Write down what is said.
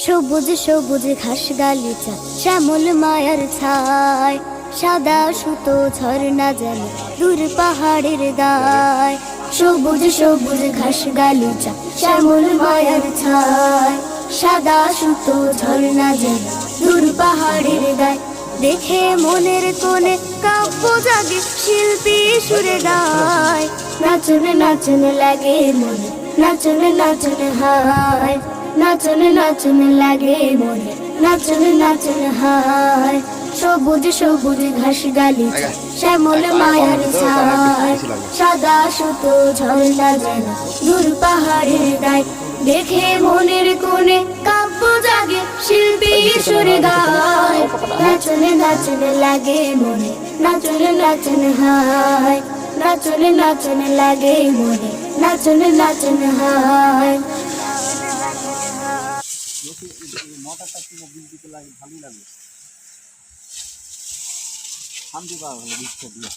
সবুজ সবুজ ঘাস গালিচা শ্যামল মায়ার ছায়, সাদা সুতো ঝর্ণা যেন দূর পাহাড়ের গায়। সবুজ সবুজ ঘাস গালিচা শ্যামল মায়ার ছায়, সাদা সুতো ঝর্ণা যেন দূর পাহাড়ের গায়। দেখে মনের কোণে কাব্য জাগে, শিল্পী সুরে গায়। নাচন নাচন লাগে মনে, নাচন নাচন হায়, নাচন নাচন লাগে মনে, নাচন নাচন হায়। সবুজ সবুজ ঘাস গালিচা শ্যামল মায়ার ছায়, সাদা সুতো ঝর্ণা যেন দূর পাহাড়ের গায়। দেখে মনের কোণে কাব্য জাগে, শিল্পী সুরে গায়। নাচন নাচন লাগে মনে, নাচন নাচন হায়, নাচন নাচন লাগে মনে, নাচন নাচন হায়। মোটরটা কিনে বিল দিতে লাগে, ভালোই লাগে, শান্তি পাওয়া ভালো দিচ্ছে দিয়ে।